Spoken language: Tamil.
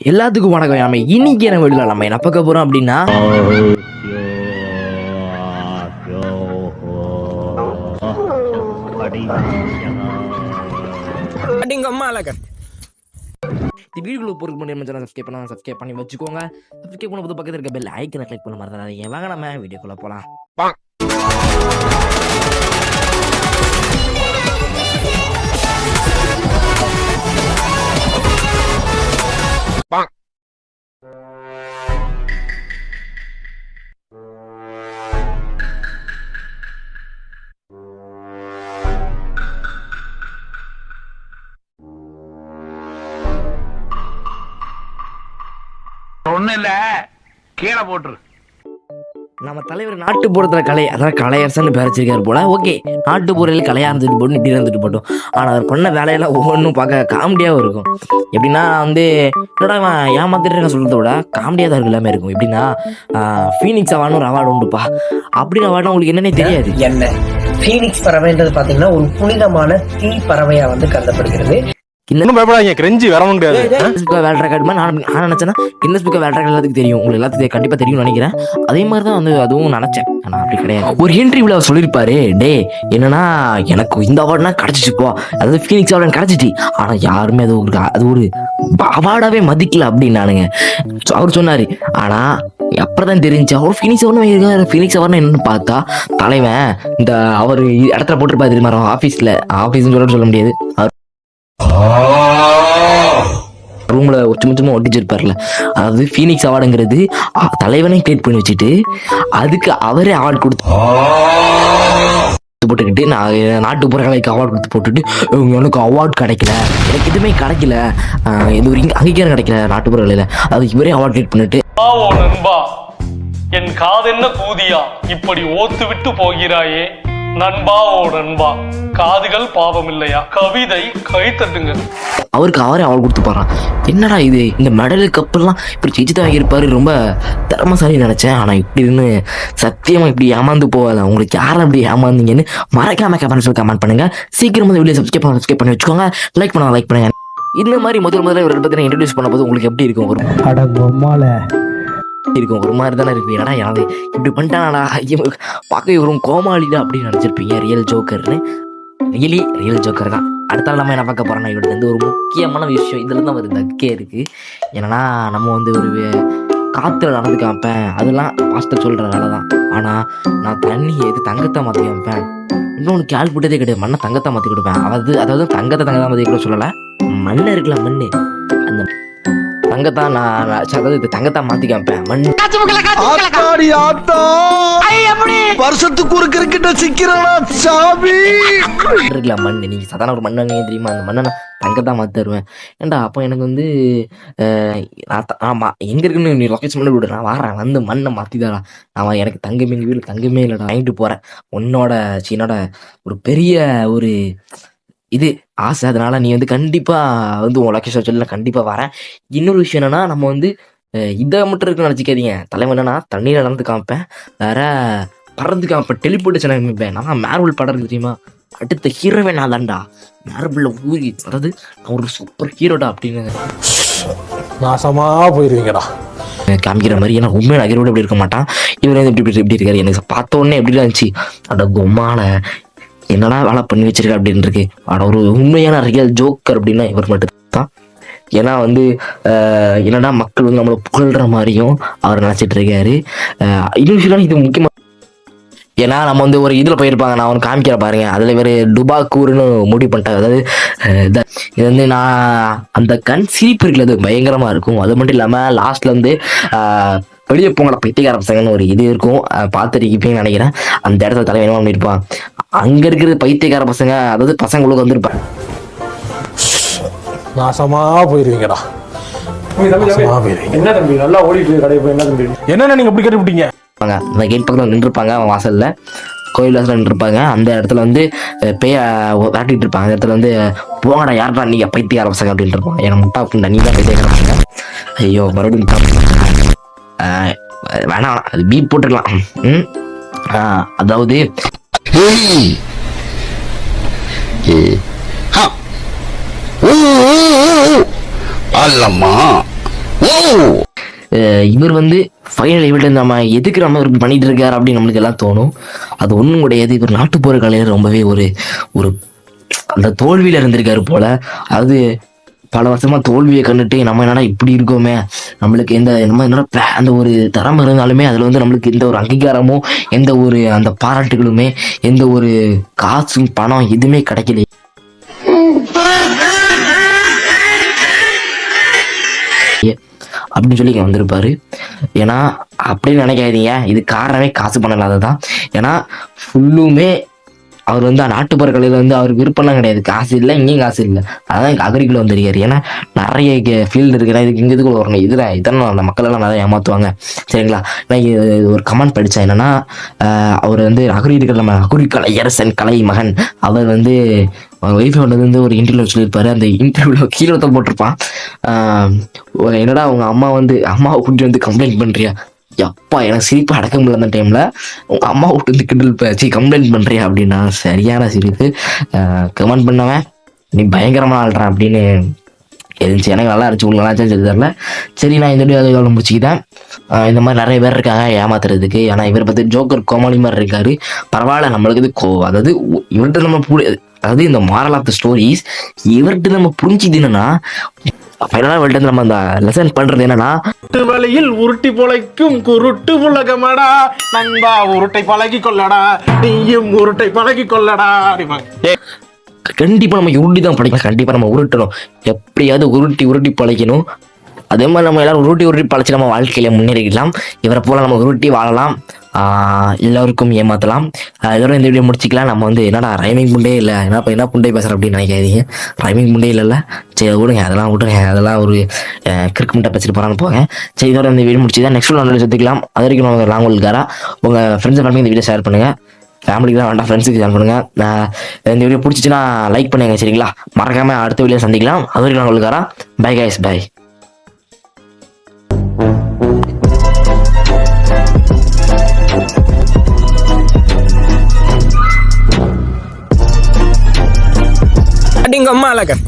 எல்லாத்துக்கும் வணக்கம். நம்ம இன்னைக்கு என்ன வீடியோல நம்ம என்ன பார்க்க போறோம் அப்படின்னா, வீடியோக்குள்ள போறதுக்கு முன்னாடி நம்ம சேனல் சப்ஸ்கிரைப் பண்ணி வச்சுக்கோங்க. சப்ஸ்கிரைப் பண்ண போது பக்கத்துல இருக்க பெல் ஐக்கனை கிளிக் பண்ண மறந்துடாதீங்க. வாங்க நம்ம வீடியோக்குள்ள போலாம். ஒண்ணு இல்ல, கீழே போட்டுரு. நம்ம தலைவர் நாட்டுப்புறத்துல கலை, அதாவது கலையரசன்னு பேர் வச்சிருக்காரு போல. ஓகே, நாட்டுப்புறையில் கலையா இருந்துட்டு போட்டு இப்படி இருந்துட்டு போட்டோம். ஆனால் அவர் பண்ண வேலையெல்லாம் ஒவ்வொன்றும் பார்க்க காமெடியாகவும் இருக்கும். எப்படின்னா என்னடா ஏமாத்திட்டு இருக்க சொல்றத விட காமெடியாக தான் இருக்கு, எல்லாமே இருக்கும். எப்படின்னா ஃபீனிக்ஸ் அவார்டுன்னு ஒரு அவார்டு உண்டுப்பா. அப்படின்னு அவார்டு உங்களுக்கு என்னன்னே தெரியாது. என்ன ஃபீனிக்ஸ் பறவைன்றது பாத்தீங்கன்னா ஒரு புனிதமான தீ பறவையா கருதப்படுகிறது. எல்லாத்துக்கும் தெரியும், உங்களுக்கு எல்லாத்துக்கும் கண்டிப்பா தெரியும்னு நினைக்கிறேன். அதே மாதிரிதான் அதுவும் நினைச்சேன். ஆனா அப்படி கிடையாது. ஒரு இன்டர்வியூல சொல்லியிருப்பாரு, டே என்னன்னா எனக்கு இந்த அவார்டுனா கிடைச்சிச்சுப்போ, அதாவது ஃபீனிக்ஸ் அவார்டு கிடைச்சிச்சு. ஆனா யாருமே அது ஒரு அவார்டாவே மதிக்கல அப்படின்னானுங்க. அவர் சொன்னாரு. ஆனா அப்புறம் தெரிஞ்சு அவர் ஃபீனிக்ஸ் அவார்டு என்னன்னு பார்த்தா, தலைவன் இந்த அவர் இடத்துல போட்டிருப்பாரு தெரியுமா, ஆபீஸ்னு சொல்ல முடியாது, ரூம்ல சும்மா ஒட்டிச்சிருப்பார்ல. அதாவது ஃபீனிக்ஸ் அவார்டுங்கிறது தலைவனை கிரியேட் பண்ணி வச்சுட்டு அதுக்கு அவரே அவார்டு கொடுத்து போட்டுக்கிட்டு, நான் நாட்டுப்புற கலைக்கு அவார்டு கொடுத்து போட்டுட்டு, எனக்கு அவார்டு கிடைக்கல, எனக்கு எதுவுமே கிடைக்கல, இது ஒரு அங்கீகாரம் கிடைக்கல நாட்டுப்புற கலையில, அது இவரே அவார்டு கிரியேட் பண்ணிட்டு, என் காதென்ன கூதியா இப்படி ஓத்து விட்டு போகிறாயே நண்பா, ஓ நண்பா, காதுகள் பாவம் இல்லையா, கவிதை கைத்தட்டுங்க, அவருக்கு அவரே அவார்டு கொடுத்து போறான். என்னடா இது, இந்த மெடலு கப்பெல்லாம் இப்படி ஜெயிச்சுதான் வாங்கியிருப்பாரு, ரொம்ப திறமசாலி நினைச்சேன். ஆனா இப்படின்னு சத்தியமா இப்படி ஏமாந்து போகாத. உங்களுக்கு யாரும் இப்படி ஏமாந்தீங்கன்னு மறக்காம கமெண்ட் பண்ணுங்க. சீக்கிரம் வீடியோ சப்ஸ்கிரைப் பண்ணி வச்சுக்கோங்க. லைக் பண்ணுங்க. இந்த மாதிரி முதல்ல ஒரு பத்தி இன்ட்ரோடியூஸ் பண்ண போது உங்களுக்கு எப்படி இருக்கும், ஒரு மாதிரி தானே இருக்கு. ஏன்னா யாரு இப்படி பண்ணிட்டானா, பார்க்க இவரும் கோமாளிடா அப்படின்னு நினைச்சிருப்பீங்க. ரியல் ஜோக்கர் தான். அடுத்த நம்ம என்ன பார்க்க போறோம்னா, இவருக்கு வந்து ஒரு முக்கியமான விஷயம் இதுல தான் ஒரு தக்கே இருக்கு. என்னன்னா நம்ம ஒரு காத்துல நடந்து காப்பேன், அதெல்லாம் பாஸ்டர் சொல்ற வேலை தான். ஆனா நான் தண்ணி தங்கத்தை மாத்தி காப்பேன். இன்னொன்று கேள்விப்பட்டதே கிடையாது, மண்ணை தங்கத்தை மாத்தி கொடுப்பேன். அதாவது தங்கத்தை மாத்தி கூட சொல்லல, மண்ணை இருக்கலாம், மண்ணு அந்த தங்கத்தான் தங்கத்தான் மாத்தி காப்பேன். வருஷத்துக்கு ஒரு கிரிக்கெட்ட சிக்கிறா சாமி இருக்கலாம் மண். நீங்க சாதாரண ஒரு மண்ணு தெரியுமா, அந்த மண்ணை நான் தங்கத்தான் மாத்தி தருவேன். ஏண்டா அப்போ எனக்கு ஆமா எங்க இருக்குன்னு நீ லொகேஷன் பண்ணி விடு, நான் வரேன், வந்து மண்ணை மாத்திதாடா. நான் எனக்கு தங்கமே எங்க வீடு தங்கமே இல்லடா, வாங்கிட்டு போறேன். உன்னோட ஒரு பெரிய ஒரு இது ஆசை, அதனால நீ கண்டிப்பா உன் லொகேஷன் சொல்லி நான் கண்டிப்பா வரேன். இன்னொரு விஷயம் என்னன்னா, நம்ம இதை மட்டும் இருக்குன்னு நினைச்சிக்காதீங்க. தலைவன் என்னன்னா தண்ணியில நடந்து காமிப்பேன், வேற பறந்து காமிப்பேன், டெலிபோர்ட்டேஷன் காமிப்பேன். நான் மேர்வல் படம் தெரியுமா, அடுத்த ஹீரோவே நான் தான்டா, மேர்வல்ல ஊறி, அதாவது நான் ஒரு சூப்பர் ஹீரோடா அப்படின்னு நாசமா போயிருவீங்கடா காமிக்கிற மாதிரி. ஏன்னா உண்மையான ஹீரோட எப்படி இருக்க மாட்டான், இவர் எப்படி இருக்காரு. எனக்கு பார்த்த உடனே எப்படி இருந்துச்சு, அட கொம்மால என்னடா வேலை பண்ணி வச்சிருக்க அப்படின்னு இருக்கு. ஆனா ஒரு உண்மையான ரியல் ஜோக்கர் அப்படின்னா இவர் மட்டும் தான். ஏன்னா என்னடா மக்கள் நம்மளை புகழ்ற மாதிரியும் அவர் நினைச்சிட்டு இருக்காரு. இன்னும் இது முக்கியமா, ஏன்னா நம்ம ஒரு இதுல போயிருப்பாங்க, நான் காமிக்கிற பாருங்க, அதுல இவர் டுபாக்கூர்னு முடிவு பண்ணிட்டாங்க. அதாவது இது நான் அந்த கண் சிரிப்பு இருக்குல்ல, அது பயங்கரமா இருக்கும். அது மட்டும் இல்லாம லாஸ்ட்ல வெளியே போங்கடா பைத்தியக்கார பசங்கன்னு ஒரு இது இருக்கும், பார்த்துருக்கீங்கன்னு நினைக்கிறேன். அந்த இடத்துல தலைவன் என்ன பண்ணிருப்பான், அங்க இருக்கிற பைத்தியக்கார பசங்க, அதாவது பசங்களுக்கு வந்திருப்பாங்க, நாசமா போயிருவீங்கடா. என்ன தம்பி நல்லா ஓடிட்டு கடை போய் என்ன தம்பி என்ன நீங்க இப்படி கேட்டுவிட்டீங்க. அந்த கேட் பக்கத்துல நின்றுருப்பாங்க, அவன் வாசல்ல கோயில் வாசல்ல நின்றுருப்பாங்க. அந்த இடத்துல பேய விரட்டிட்டு இருப்பாங்க. அந்த இடத்துல போங்கடா யார்டா நீங்க பைத்தியக்கார பசங்க அப்படின்ட்டு இருப்பாங்க. ஏன்னா முட்டா புண்டா நீ தான் பைத்தியக்கார பசங்க. ஐயோ மறுபடியும் வேணாம், அது பீப் போட்டுக்கலாம். அதாவது அல்லம்மா இவர் வந்து ஃபைனல் இவர்கிட்ட நம்ம எதுக்கு நம்ம இவர் பண்ணிட்டு இருக்காரு அப்படின்னு நம்மளுக்கு எல்லாம் தோணும். அது ஒன்றும் கிடையாது. இவர் நாட்டுப்புற கலையில் ரொம்பவே ஒரு அந்த தோல்வியில இருந்திருக்காரு போல. அது பல வருஷமா தோல்வியை கண்டுட்டு நம்ம என்னடா இப்படி இருக்கோமே, நம்மளுக்கு நம்ம என்னடா அந்த ஒரு தரம் இருந்தாலுமே அதுல வந்து நம்மளுக்கு எந்த ஒரு அங்கீகாரமோ எந்த ஒரு அந்த பாராட்டுகளுமே எந்த ஒரு காசும் பணம் எதுவுமே கிடைக்கல அப்படின்னு சொல்லி இங்க வந்திருப்பாரு. ஏன்னா அப்படின்னு நினைக்காதீங்க, இது காரணமே காசு பணம் இல்லாததான். ஏன்னா ஃபுல்லுமே அவர் வந்து நாட்டுப்புற கலையில் வந்து அவருக்கு விருப்பம்லாம் கிடையாது. காசு இல்லை, இங்கேயும் காசு இல்லை. அதான் இங்கே அக்ரிக்குள்ள வந்திருக்காரு. ஏன்னா நிறைய ஃபீல்டு இருக்குன்னா இதுக்கு இங்கே இதுக்குள்ள வரணும். இதெல்லாம் அந்த மக்கள் எல்லாம் நிறைய ஏமாத்துவாங்க. சரிங்களா? நான் ஒரு கமெண்ட் படித்தேன். என்னன்னா அவர் வந்து அக்ரி இருக்கிற நம்ம அக்ரி கலையரசன் கலை மகன் அவர் வந்து ஒய்ஃபை வந்து ஒரு இன்டர்வியூ சொல்லியிருப்பாரு. அந்த இன்டர்வியூவில் கீழே தான் போட்டிருப்பான், என்னடா அவங்க அம்மாவை கூட்டிட்டு வந்து கம்ப்ளைண்ட் பண்ணுறியா? எப்பா எனக்கு சிரிப்பு அடக்க முடியல அந்த டைம்ல. உங்க அம்மா விட்டு வந்து கிண்டல் பேச்சு கம்ப்ளைண்ட் பண்றியா அப்படின்னா சரியான சிரிப்பு. கமெண்ட் பண்ணவன் நீ பயங்கரமா ஆள்றான் அப்படின்னு இருந்துச்சு. எனக்கு நல்லா இருந்துச்சு. உங்களுக்கு நல்லா தெரியல. சரி, நான் இந்த வீடியோ எவ்வளோ முடிச்சுக்கிட்டேன். இந்த மாதிரி நிறைய பேர் இருக்காங்க ஏமாத்துறதுக்கு. ஏன்னா இவரை பற்றி ஜோக்கர் கோமாளி மாதிரி இருக்காரு. பரவாயில்ல, நம்மளுக்கு இது அதாவது இவர்கிட்ட நம்ம அதாவது இந்த மாரல் ஆஃப் த ஸ்டோரிஸ் இவர்கிட்ட நம்ம புரிஞ்சுது என்னன்னா, ஃபைனலா இவர்கிட்ட நம்ம அந்த லெசன் பண்றது என்னன்னா, வழியில் உருட்டி பொழைக்கும் குருட்டு உலகமடா நண்பா, உருட்டை பழகி கொள்ளடா, நீயும் உருட்டை பழகி கொள்ளடா. கண்டிப்பா நம்ம உருட்டி தான் பழைக்கணும். கண்டிப்பா நம்ம உருட்டணும். எப்படியாவது உருட்டி பழைக்கணும். அதே மாதிரி நம்ம எல்லாரும் உருட்டி பழைச்சு நம்ம வாழ்க்கையில முன்னேறிக்கலாம். இவரை போல நம்ம உருட்டி வாழலாம். எல்லோருக்கும் ஏமாத்தலாம். எல்லோரும் இந்த வீடியோ முடிச்சிக்கலாம். நம்ம வந்து என்னடா ரைமிங் புண்டே இல்லை, என்ன புண்டே பேசுகிறேன் அப்படின்னு நினைக்காதீங்க. ரைமிங் புண்டே இல்லைல்ல. சரி விடுங்க, அதெல்லாம் ஒரு கிறுக்கு முட்டை பேசிட்டு போகிறான்னு போங்க. சரி, இதோட இந்த வீடியோ முடிச்சு தான் நெக்ஸ்ட் வீடியோ சேர்த்துக்கலாம். அது வரைக்கும் நம்ம லாங் இருக்காரா உங்கள் ஃப்ரெண்ட்ஸ் ஃபேமிலி இந்த வீடியோ ஷேர் பண்ணுங்கள். ஃபேமிலிக்கு தான் வேண்டாம், ஃப்ரெண்ட்ஸுக்கு ஷேர் பண்ணுங்கள். இந்த வீடியோ பிடிச்சிச்சுன்னா லைக் பண்ணுங்க. சரிங்களா? மறக்காமல் அடுத்த வீடியோ சந்திக்கலாம். அது வரைக்கும் லாங் இருக்காரா. Bye guys, bye. அடிங்க அம்மா அழகர்